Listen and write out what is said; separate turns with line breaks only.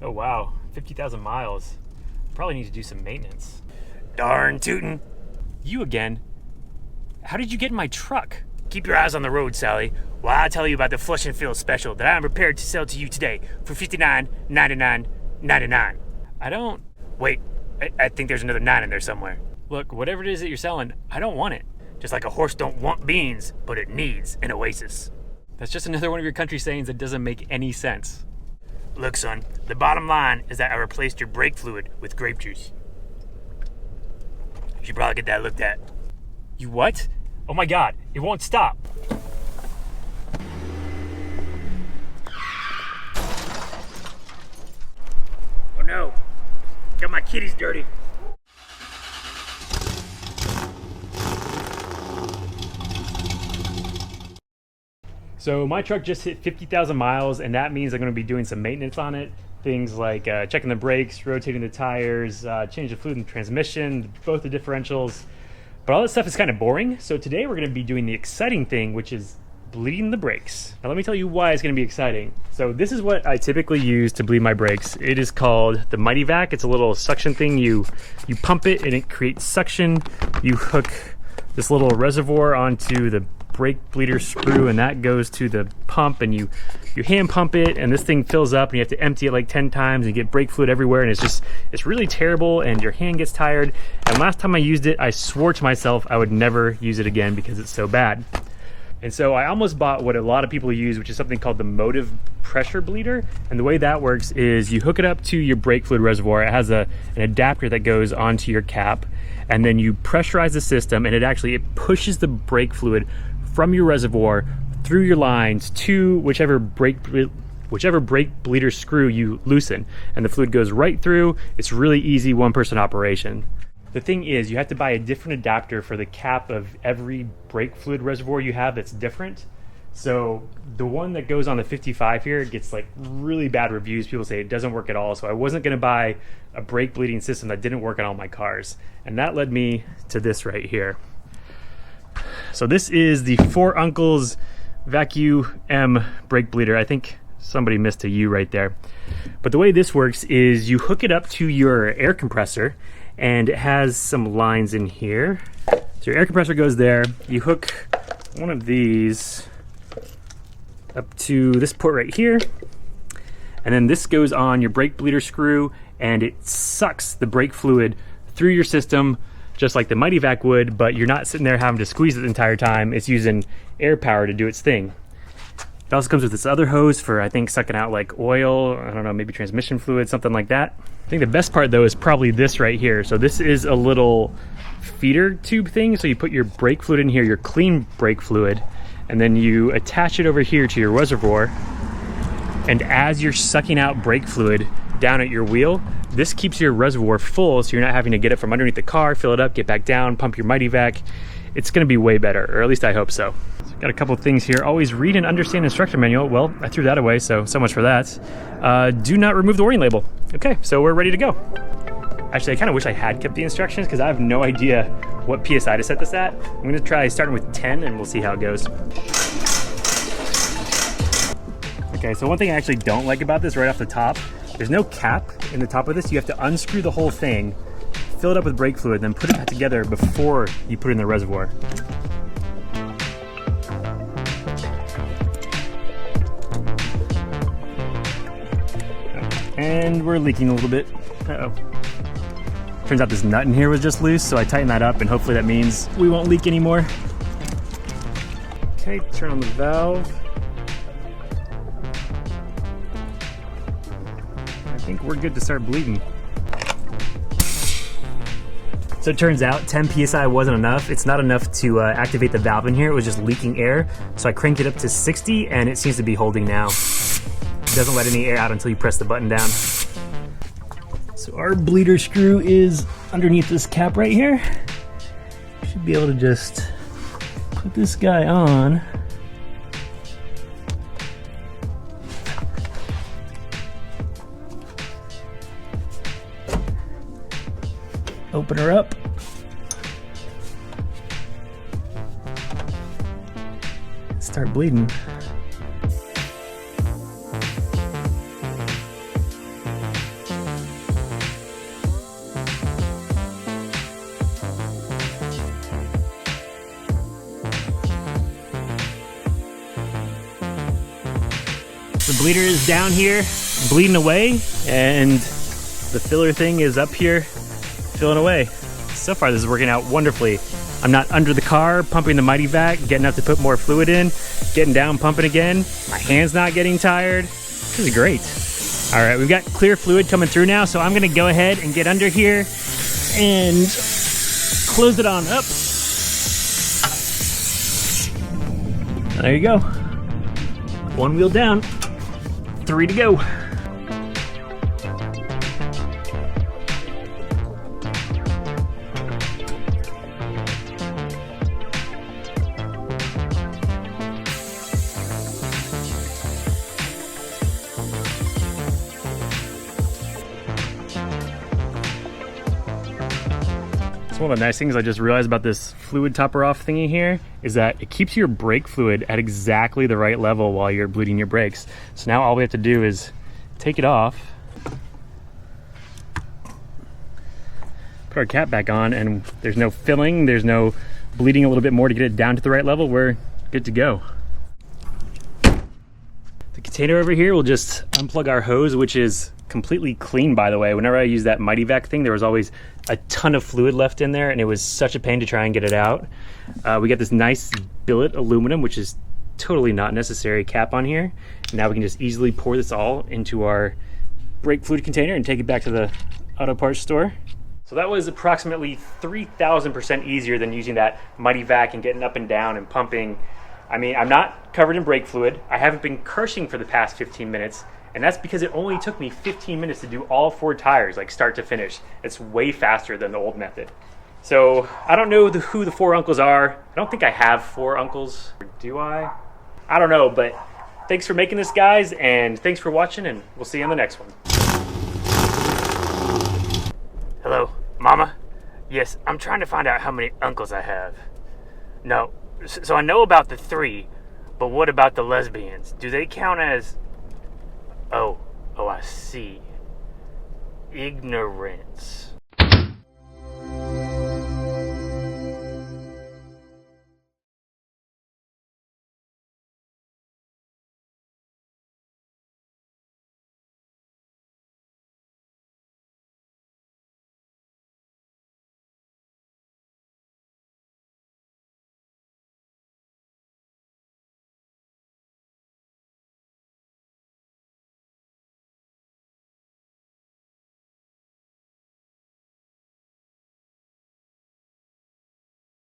Oh wow, 50,000 miles. Probably need to do some maintenance. Darn tootin'. You again? How did you get in my truck? Keep your eyes on the road, Sally, while I tell you about the Flush and Fill special that I am prepared to sell to you today for $59.99.99. I don't... Wait, I think there's another 9 in there somewhere. Look, whatever it is that you're selling, I don't want it. Just like a horse don't want beans, but it needs an oasis. That's just another one of your country sayings that doesn't make any sense. Look, son, the bottom line is that I replaced your brake fluid with grape juice. You should probably get that looked at. You what? Oh my God, it won't stop. Oh no, got my kitties dirty. So my truck just hit 50,000 miles, and that means I'm going to be doing some maintenance on it. Things like checking the brakes, rotating the tires, change the fluid in the transmission, both the differentials. But all that stuff is kind of boring. So today we're going to be doing the exciting thing, which is bleeding the brakes. Now let me tell you why it's going to be exciting. So this is what I typically use to bleed my brakes. It is called the Mighty Vac. It's a little suction thing. You pump it and it creates suction. You hook this little reservoir onto the brake bleeder screw, and that goes to the pump, and you hand pump it, and this thing fills up, and you have to empty it like 10 times and get brake fluid everywhere, and it's really terrible, and your hand gets tired. And last time I used it, I swore to myself I would never use it again because it's so bad. And so I almost bought what a lot of people use, which is something called the Motive Pressure Bleeder. And the way that works is you hook it up to your brake fluid reservoir. It has an adapter that goes onto your cap, and then you pressurize the system, and it pushes the brake fluid from your reservoir through your lines to whichever brake bleeder screw you loosen, and the fluid goes right through. It's really easy, one-person operation. The thing is, you have to buy a different adapter for the cap of every brake fluid reservoir you have that's different. So the one that goes on the 55 here gets like really bad reviews. People say it doesn't work at all. So I wasn't going to buy a brake bleeding system that didn't work on all my cars, and that led me to this right here. So this is the Four Uncles Vacu M brake bleeder. I think somebody missed a U right there. But the way this works is you hook it up to your air compressor, and it has some lines in here. So your air compressor goes there. You hook one of these up to this port right here, and then this goes on your brake bleeder screw, and it sucks the brake fluid through your system just like the Mighty Vac would, but you're not sitting there having to squeeze it the entire time. It's using air power to do its thing. It also comes with this other hose for, I think, sucking out like oil, I don't know, maybe transmission fluid, something like that. I think the best part though is probably this right here. So this is a little feeder tube thing. So you put your brake fluid in here, your clean brake fluid, and then you attach it over here to your reservoir. And as you're sucking out brake fluid down at your wheel, this keeps your reservoir full, so you're not having to get it from underneath the car, fill it up, get back down, pump your Mighty Vac. It's going to be way better, or at least I hope so. Got a couple of things here. Always read and understand instruction manual. Well, I threw that away, so much for that. Do not remove the warning label. Okay, so we're ready to go. Actually, I kind of wish I had kept the instructions because I have no idea what PSI to set this at. I'm going to try starting with 10 and we'll see how it goes. Okay, so one thing I actually don't like about this right off the top, there's no cap in the top of this. You have to unscrew the whole thing, fill it up with brake fluid, then put it back together before you put it in the reservoir. And we're leaking a little bit. Uh-oh. Turns out this nut in here was just loose, so I tightened that up, and hopefully that means we won't leak anymore. Okay, turn on the valve. I think we're good to start bleeding. So it turns out 10 PSI wasn't enough. It's not enough to activate the valve in here. It was just leaking air. So I cranked it up to 60 and it seems to be holding now. It doesn't let any air out until you press the button down. So our bleeder screw is underneath this cap right here. Should be able to just put this guy on. Open her up. Start bleeding. bleeder is down here, bleeding away, and the filler thing is up here, filling away. So far, this is working out wonderfully. I'm not under the car, pumping the Mighty Vac, getting up to put more fluid in, getting down, pumping again. My hand's not getting tired. This is great. All right, we've got clear fluid coming through now, so I'm gonna go ahead and get under here and close it on up. There you go. One wheel down, 3 to go. One of the nice things I just realized about this fluid topper off thingy here is that it keeps your brake fluid at exactly the right level while you're bleeding your brakes. So now all we have to do is take it off, put our cap back on, and there's no filling, there's no bleeding a little bit more to get it down to the right level. We're good to go. The container over here, we'll just unplug our hose, which is completely clean, by the way. Whenever I use that Mighty Vac thing, there was always a ton of fluid left in there, and it was such a pain to try and get it out. We got this nice billet aluminum, which is totally not necessary, cap on here. Now we can just easily pour this all into our brake fluid container and take it back to the auto parts store. So that was approximately 3,000% easier than using that Mighty Vac and getting up and down and pumping. I mean, I'm not covered in brake fluid. I haven't been cursing for the past 15 minutes. And that's because it only took me 15 minutes to do all 4 tires, like start to finish. It's way faster than the old method. So I don't know who the 4 uncles are. I don't think I have 4 uncles. Do I? I don't know, but thanks for making this, guys, and thanks for watching, and we'll see you on the next one. Hello, Mama? Yes, I'm trying to find out how many uncles I have. No, so I know about the 3, but what about the lesbians? Do they count as... Oh, I see. Ignorance.